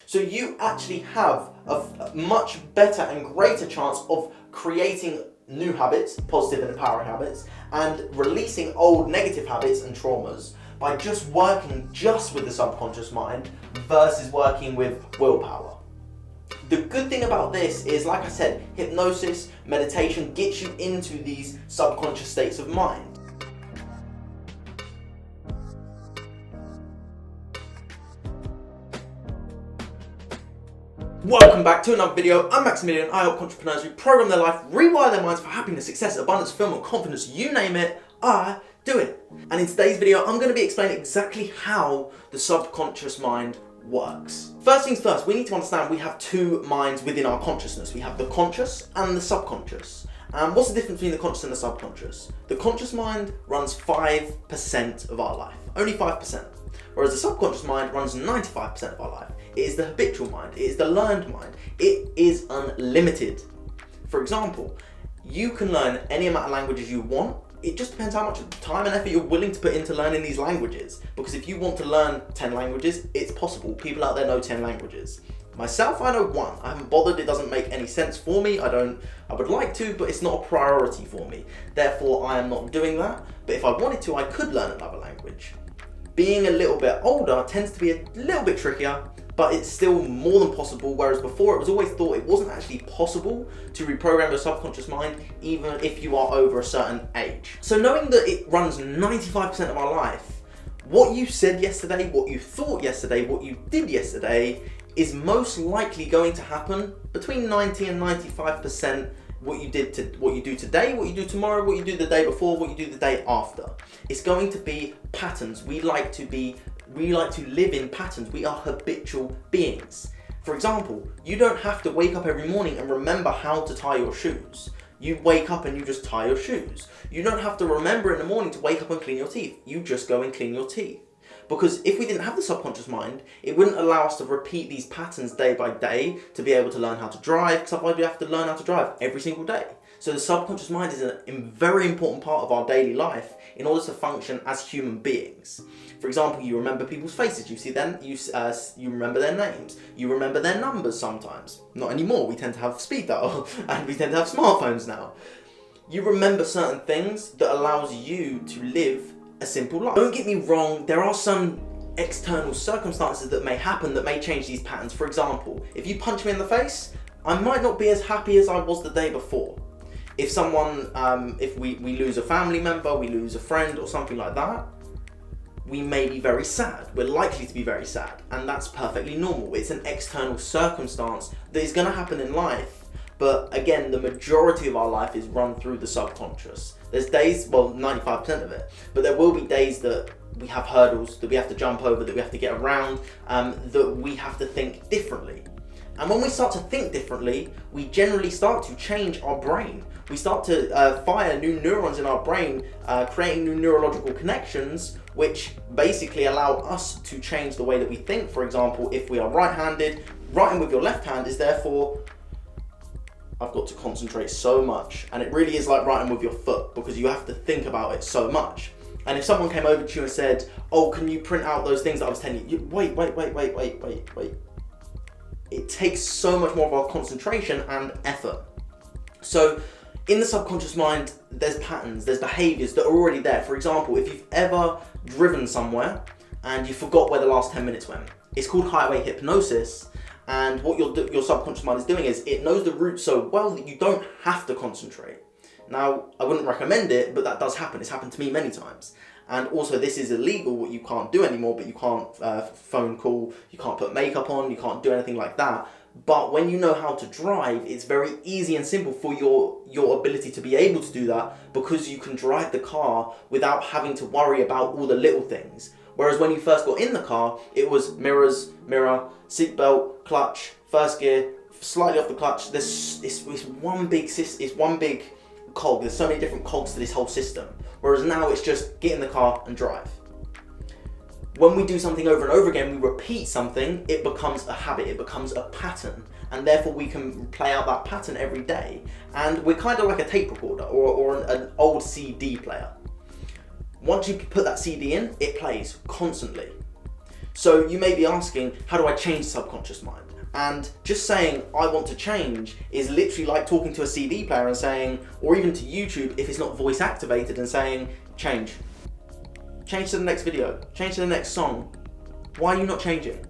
So you actually have a much better and greater chance of creating new habits, positive and empowering habits, and releasing old negative habits and traumas by just working just with the subconscious mind versus working with willpower. The good thing about this is, like I said, hypnosis, meditation gets you into these subconscious states of mind. Welcome back to another video. I'm Max Hindle I. I help entrepreneurs reprogram their life, rewire their minds for happiness, success, abundance, fulfillment, confidence, you name it, I do it. And in today's video, I'm going to be explaining exactly how the subconscious mind works. First things first, we need to understand we have two minds within our consciousness. We have the conscious and the subconscious. And what's the difference between the conscious and the subconscious? The conscious mind runs 5% of our life, only 5%. Whereas the subconscious mind runs 95% of our life. It is the habitual mind, it is the learned mind, it is unlimited. For example, you can learn any amount of languages you want. It just depends how much time and effort you're willing to put into learning these languages. Because if you want to learn 10 languages, it's possible. People out there know 10 languages. Myself, I know one. I haven't bothered, it doesn't make any sense for me. I would like to, but it's not a priority for me. Therefore, I am not doing that. But if I wanted to, I could learn another language. Being a little bit older tends to be a little bit trickier, but it's still more than possible, whereas before it was always thought it wasn't actually possible to reprogram your subconscious mind, even if you are over a certain age. So knowing that it runs 95% of our life, what you said yesterday, what you thought yesterday, what you did yesterday is most likely going to happen between 90 and 95%. What you do today, what you do tomorrow, what you do the day before, what you do the day after. It's going to be patterns. We like to live in patterns. We are habitual beings. For example, you don't have to wake up every morning and remember how to tie your shoes. You wake up and you just tie your shoes. You don't have to remember in the morning to wake up and clean your teeth. You just go and clean your teeth. Because if we didn't have the subconscious mind, it wouldn't allow us to repeat these patterns day by day to be able to learn how to drive, because otherwise we have to learn how to drive every single day. So the subconscious mind is a very important part of our daily life in order to function as human beings. For example, you remember people's faces, you remember their names, you remember their numbers sometimes. Not anymore, we tend to have speed dial and we tend to have smartphones now. You remember certain things that allows you to live a simple life. Don't get me wrong, there are some external circumstances that may happen that may change these patterns. For example, if you punch me in the face, I might not be as happy as I was the day before. If we lose a family member, we lose a friend or something like that, we may be very sad. We're likely to be very sad, and that's perfectly normal. It's an external circumstance that is going to happen in life. But again, the majority of our life is run through the subconscious. There's days, well, 95% of it, but there will be days that we have hurdles that we have to jump over, that we have to get around, that we have to think differently. And when we start to think differently, we generally start to change our brain. We start to fire new neurons in our brain, creating new neurological connections, which basically allow us to change the way that we think. For example, if we are right-handed, writing with your left hand is therefore, I've got to concentrate so much, and it really is like writing with your foot because you have to think about it so much. And if someone came over to you and said, "Oh, can you print out those things that I was telling you?" Wait. It takes so much more of our concentration and effort. So in the subconscious mind, there's patterns, there's behaviors that are already there. For example, if you've ever driven somewhere and you forgot where the last 10 minutes went, it's called highway hypnosis. And what your subconscious mind is doing is it knows the route so well that you don't have to concentrate. Now, I wouldn't recommend it, but that does happen. It's happened to me many times. And also, this is illegal, what you can't do anymore, but you can't phone call, you can't put makeup on, you can't do anything like that. But when you know how to drive, it's very easy and simple for your ability to be able to do that, because you can drive the car without having to worry about all the little things. Whereas when you first got in the car, it was mirror, seatbelt, clutch, first gear, slightly off the clutch. It's one big cog. There's so many different cogs to this whole system. Whereas now it's just get in the car and drive. When we do something over and over again, we repeat something, it becomes a habit, it becomes a pattern. And therefore we can play out that pattern every day. And we're kind of like a tape recorder or an old CD player. Once you put that CD in, it plays constantly. So you may be asking, how do I change the subconscious mind? And just saying, I want to change is literally like talking to a CD player and saying, or even to YouTube if it's not voice activated, and saying, change. Change to the next video, change to the next song. Why are you not changing?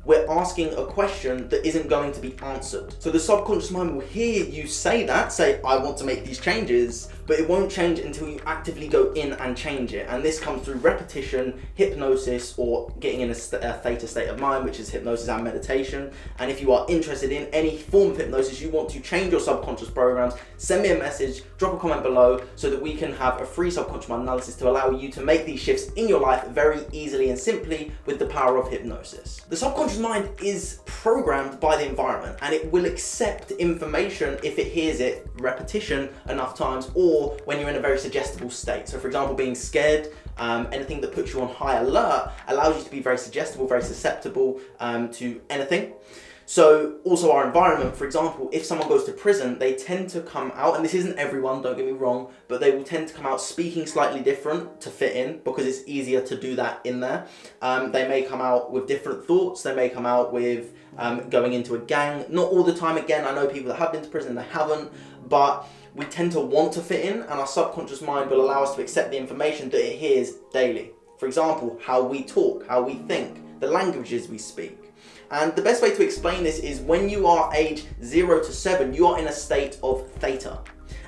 We're asking a question that isn't going to be answered. So the subconscious mind will hear you say that, say, I want to make these changes, but it won't change until you actively go in and change it. And this comes through repetition, hypnosis, or getting in a theta state of mind, which is hypnosis and meditation. And if you are interested in any form of hypnosis, you want to change your subconscious programs, send me a message, drop a comment below so that we can have a free subconscious mind analysis to allow you to make these shifts in your life very easily and simply with the power of hypnosis. The subconscious mind is programmed by the environment, and it will accept information if it hears it repetition enough times, or when you're in a very suggestible state. So for example, being scared, anything that puts you on high alert allows you to be very suggestible, very susceptible to anything. So also our environment, for example, if someone goes to prison, they tend to come out, and this isn't everyone, don't get me wrong, but they will tend to come out speaking slightly different to fit in, because it's easier to do that in there. They may come out with different thoughts, they may come out with going into a gang. Not all the time, again, I know people that have been to prison, they haven't, but we tend to want to fit in, and our subconscious mind will allow us to accept the information that it hears daily. For example, how we talk, how we think, the languages we speak. And the best way to explain this is when you are age 0 to 7, you are in a state of theta.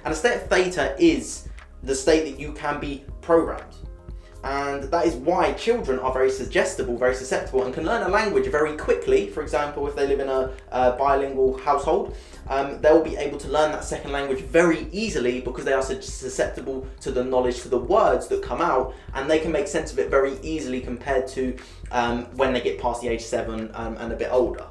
And a state of theta is the state that you can be programmed. And that is why children are very suggestible, very susceptible, and can learn a language very quickly. For example, if they live in a bilingual household, they'll be able to learn that second language very easily because they are susceptible to the knowledge, to the words that come out, and they can make sense of it very easily compared to when they get past the age 7 and a bit older.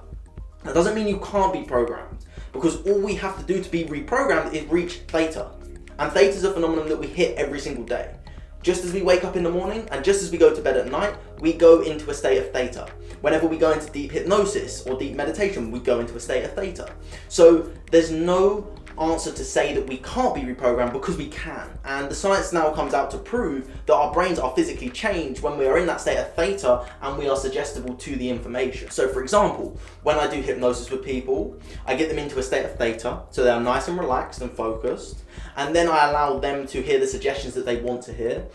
That doesn't mean you can't be programmed, because all we have to do to be reprogrammed is reach theta. And theta is a phenomenon that we hit every single day. Just as we wake up in the morning and just as we go to bed at night, we go into a state of theta. Whenever we go into deep hypnosis or deep meditation, we go into a state of theta. So there's no answer to say that we can't be reprogrammed, because we can. And the science now comes out to prove that our brains are physically changed when we are in that state of theta and we are suggestible to the information. So for example, when I do hypnosis with people, I get them into a state of theta, so they are nice and relaxed and focused, and then I allow them to hear the suggestions that they want to hear.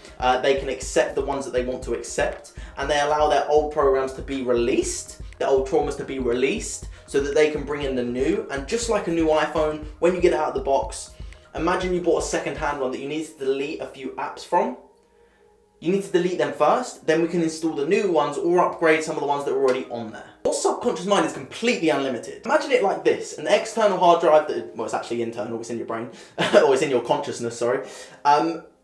They can accept the ones that they want to accept, and they allow their old programs to be released, their old traumas to be released, so that they can bring in the new. And just like a new iPhone, when you get it out of the box, imagine you bought a second-hand one that you need to delete a few apps from. You need to delete them first, then we can install the new ones or upgrade some of the ones that are already on there. Your subconscious mind is completely unlimited. Imagine it like this: an external hard drive that, well, it's actually internal, it's in your brain, or it's in your consciousness, sorry.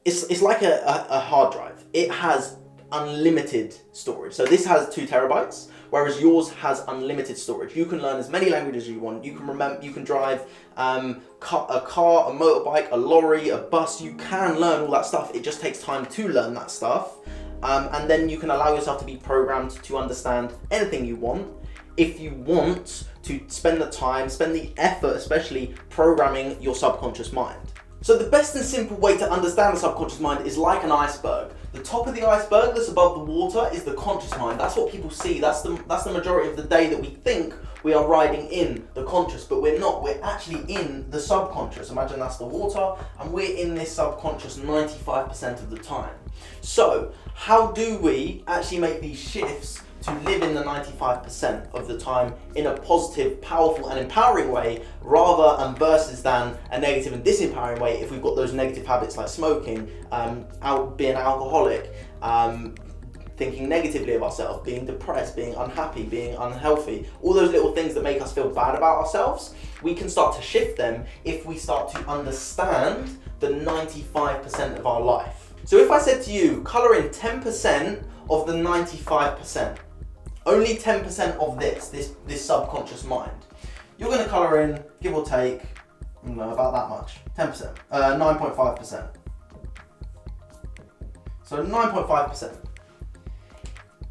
It's like a hard drive. It has unlimited storage. So this has 2 terabytes, whereas yours has unlimited storage. You can learn as many languages as you want. You can remember, you can drive a car, a motorbike, a lorry, a bus. You can learn all that stuff. It just takes time to learn that stuff. And then you can allow yourself to be programmed to understand anything you want. If you want to spend the time, spend the effort, especially programming your subconscious mind. So the best and simple way to understand the subconscious mind is like an iceberg. The top of the iceberg that's above the water is the conscious mind. That's what people see. That's the majority of the day that we think we are riding in the conscious, but we're not. We're actually in the subconscious. Imagine that's the water, and we're in this subconscious 95% of the time. So how do we actually make these shifts to live in the 95% of the time in a positive, powerful and empowering way, rather and versus than a negative and disempowering way if we've got those negative habits like smoking, being alcoholic, thinking negatively of ourselves, being depressed, being unhappy, being unhealthy, all those little things that make us feel bad about ourselves. We can start to shift them if we start to understand the 95% of our life. So if I said to you, colour in 10% of the 95%, only 10% of this subconscious mind, you're going to colour in, give or take, about that much, 10%, 9.5%. So 9.5%.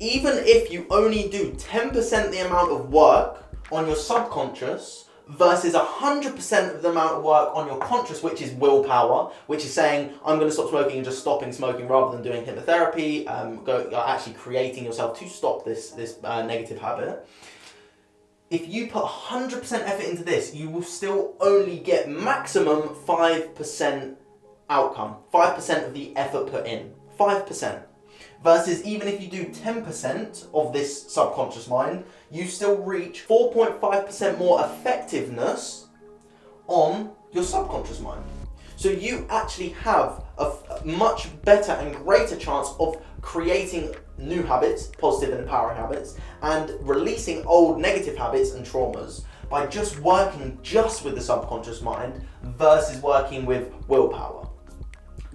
Even if you only do 10% the amount of work on your subconscious versus 100% of the amount of work on your conscious, which is willpower, which is saying, I'm going to stop smoking and just stopping smoking rather than doing hypnotherapy, actually creating yourself to stop this negative habit. If you put 100% effort into this, you will still only get maximum 5% outcome, 5% of the effort put in, 5%. Versus even if you do 10% of this subconscious mind, you still reach 4.5% more effectiveness on your subconscious mind. So you actually have a much better and greater chance of creating new habits, positive and empowering habits, and releasing old negative habits and traumas by just working just with the subconscious mind versus working with willpower.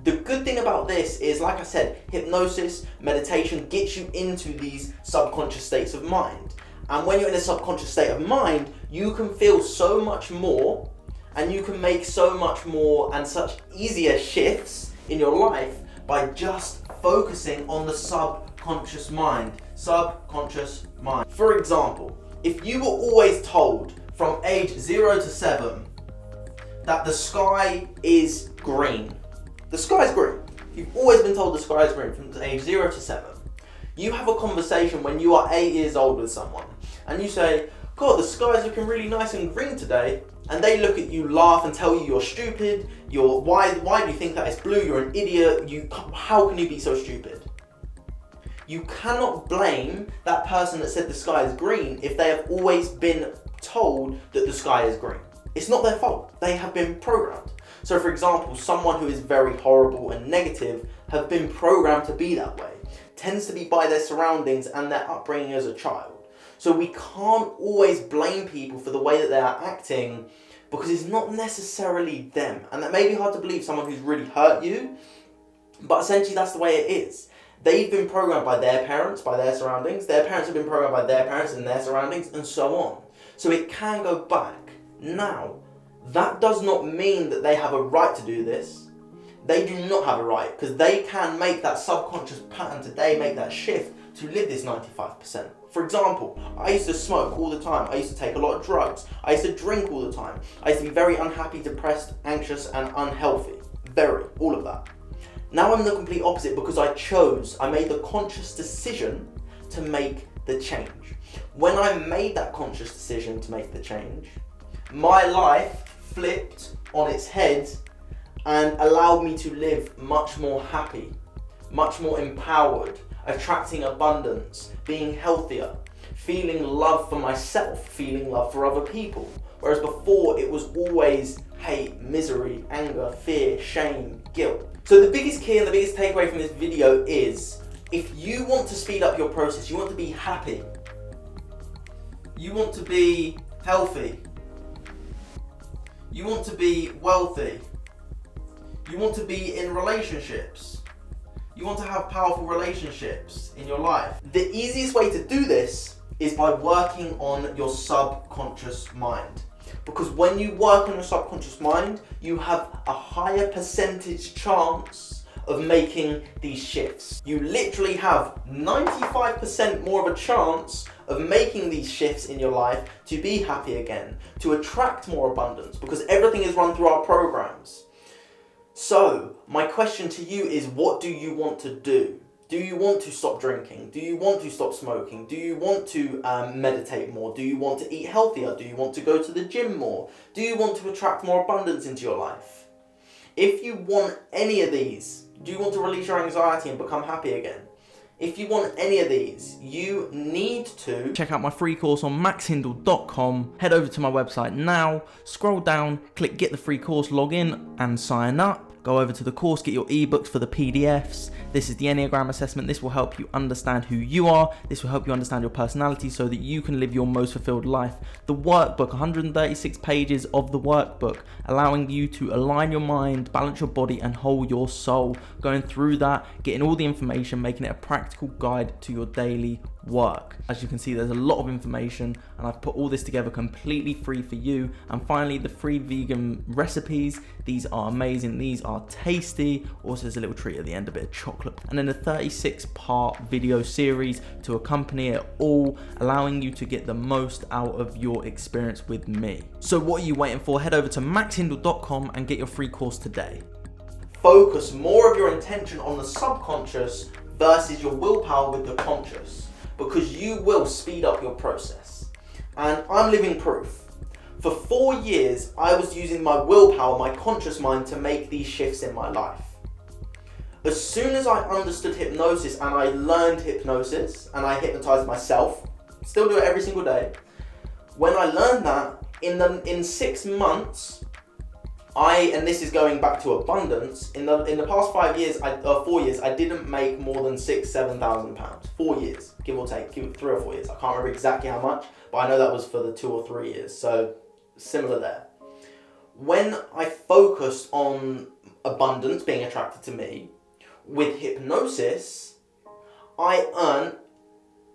The good thing about this is, like I said, hypnosis, meditation gets you into these subconscious states of mind. And when you're in a subconscious state of mind, you can feel so much more, and you can make so much more and such easier shifts in your life by just focusing on the subconscious mind. Subconscious mind. For example, if you were always told from age 0 to 7 that the sky is green, the sky is green. You've always been told the sky is green from age 0 to 7. You have a conversation when you are 8 years old with someone and you say, God, the sky is looking really nice and green today. And they look at you, laugh and tell you you're stupid. Why do you think that it's blue? You're an idiot. How can you be so stupid? You cannot blame that person that said the sky is green if they have always been told that the sky is green. It's not their fault. They have been programmed. So for example, someone who is very horrible and negative have been programmed to be that way. Tends to be by their surroundings and their upbringing as a child. So we can't always blame people for the way that they are acting because it's not necessarily them. And that may be hard to believe, someone who's really hurt you, but essentially that's the way it is. They've been programmed by their parents, by their surroundings. Their parents have been programmed by their parents and their surroundings, and so on. So it can go back. Now, that does not mean that they have a right to do this. They do not have a right, because they can make that subconscious pattern today, make that shift to live this 95%. For example, I used to smoke all the time. I used to take a lot of drugs. I used to drink all the time. I used to be very unhappy, depressed, anxious, and unhealthy. All of that. Now I'm the complete opposite because I made the conscious decision to make the change. When I made that conscious decision to make the change, my life flipped on its head and allowed me to live much more happy, much more empowered, attracting abundance, being healthier, feeling love for myself, feeling love for other people. Whereas before it was always hate, misery, anger, fear, shame, guilt. So the biggest key and the biggest takeaway from this video is, if you want to speed up your process, you want to be happy, you want to be healthy, you want to be wealthy, you want to be in relationships, you want to have powerful relationships in your life. The easiest way to do this is by working on your subconscious mind. Because when you work on your subconscious mind, you have a higher percentage chance of making these shifts. You literally have 95% more of a chance of making these shifts in your life to be happy again, to attract more abundance, because everything is run through our programs. So, my question to you is, what do you want to do? Do you want to stop drinking? Do you want to stop smoking? Do you want to meditate more? Do you want to eat healthier? Do you want to go to the gym more? Do you want to attract more abundance into your life? If you want any of these, do you want to release your anxiety and become happy again? If you want any of these, you need to check out my free course on maxhindle.com. Head over to my website now, scroll down, click get the free course, log in and sign up. Go over to the course, get your ebooks for the PDFs. This is the Enneagram Assessment. This will help you understand who you are. This will help you understand your personality so that you can live your most fulfilled life. The workbook, 136 pages of the workbook, allowing you to align your mind, balance your body, and hold your soul. Going through that, getting all the information, making it a practical guide to your daily work. As you can see, there's a lot of information, and I've put all this together completely free for you. And finally, the free vegan recipes. These are amazing. These are tasty. Also, there's a little treat at the end, a bit of chocolate. And then a 36-part video series to accompany it all, allowing you to get the most out of your experience with me. So what are you waiting for? Head over to maxhindle.com and get your free course today. Focus more of your intention on the subconscious versus your willpower with the conscious, because you will speed up your process. And I'm living proof. For 4 years, I was using my willpower, my conscious mind, to make these shifts in my life. As soon as I understood hypnosis and I learned hypnosis and I hypnotized myself, still do it every single day. When I learned that, in 6 months, and this is going back to abundance, in the past 4 years, I didn't make more than £6,000-7,000. 4 years, give or take, 3 or 4 years. I can't remember exactly how much, but I know that was for the 2 or 3 years. So similar there. When I focused on abundance being attracted to me, with hypnosis, I earned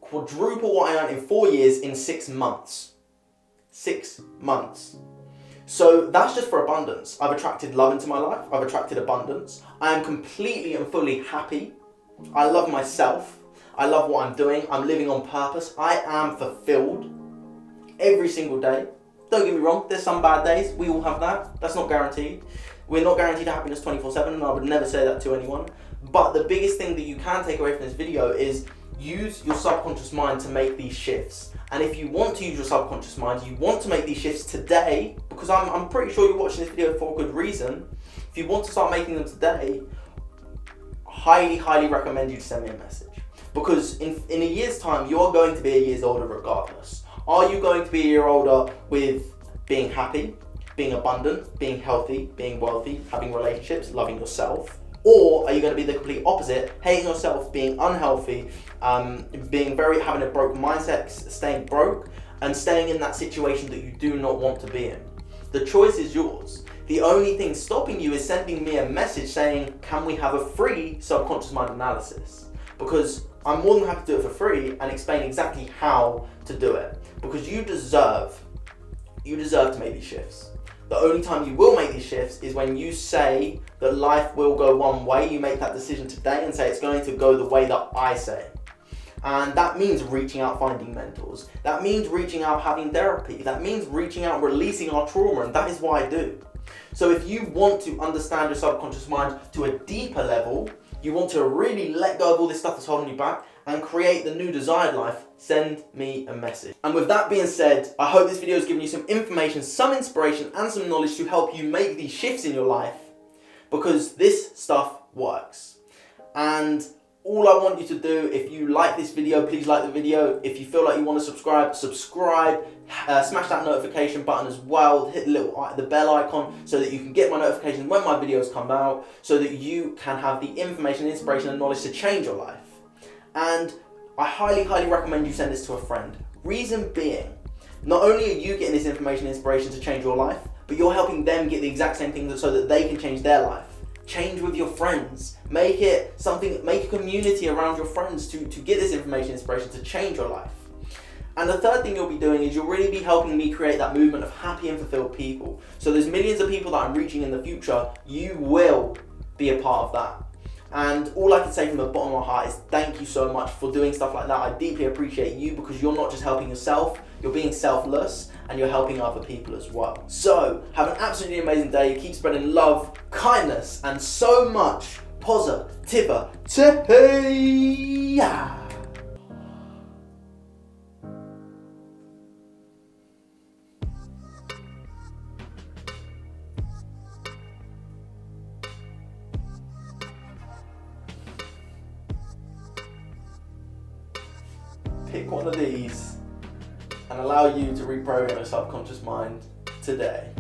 quadruple what I earned in 4 years in 6 months. 6 months. So that's just for abundance. I've attracted love into my life. I've attracted abundance. I am completely and fully happy. I love myself. I love what I'm doing. I'm living on purpose. I am fulfilled every single day. Don't get me wrong, there's some bad days. We all have that. That's not guaranteed. We're not guaranteed happiness 24/7, and I would never say that to anyone. But the biggest thing that you can take away from this video is use your subconscious mind to make these shifts. And if you want to use your subconscious mind, you want to make these shifts today, because I'm pretty sure you're watching this video for a good reason. If you want to start making them today, highly, highly recommend you to send me a message. Because in a year's time, you're going to be a year older regardless. Are you going to be a year older with being happy, being abundant, being healthy, being wealthy, having relationships, loving yourself? Or are you going to be the complete opposite, hating yourself, being unhealthy, having a broke mindset, staying broke, and staying in that situation that you do not want to be in? The choice is yours. The only thing stopping you is sending me a message saying, can we have a free subconscious mind analysis? Because I'm more than happy to do it for free and explain exactly how to do it. Because you deserve to make these shifts. The only time you will make these shifts is when you say that life will go one way. You make that decision today and say it's going to go the way that I say. And that means reaching out, finding mentors. That means reaching out, having therapy. That means reaching out, releasing our trauma, and that is what I do. So if you want to understand your subconscious mind to a deeper level, you want to really let go of all this stuff that's holding you back and create the new desired life, send me a message. And with that being said, I hope this video has given you some information, some inspiration, and some knowledge to help you make these shifts in your life, because this stuff works. And all I want you to do, if you like this video, please like the video. If you feel like you want to subscribe, smash that notification button as well, hit the bell icon so that you can get my notifications when my videos come out, so that you can have the information, inspiration, and knowledge to change your life. And I highly, highly recommend you send this to a friend. Reason being, not only are you getting this information and inspiration to change your life, but you're helping them get the exact same thing so that they can change their life. Change with your friends. Make a community around your friends to get this information and inspiration to change your life. And the third thing you'll be doing is you'll really be helping me create that movement of happy and fulfilled people. So there's millions of people that I'm reaching in the future. You will be a part of that. And all I can say from the bottom of my heart is thank you so much for doing stuff like that. I deeply appreciate you, because you're not just helping yourself, you're being selfless, and you're helping other people as well. So have an absolutely amazing day. Keep spreading love, kindness, and so much positivity. Pick one of these and allow you to reprogram your subconscious mind today.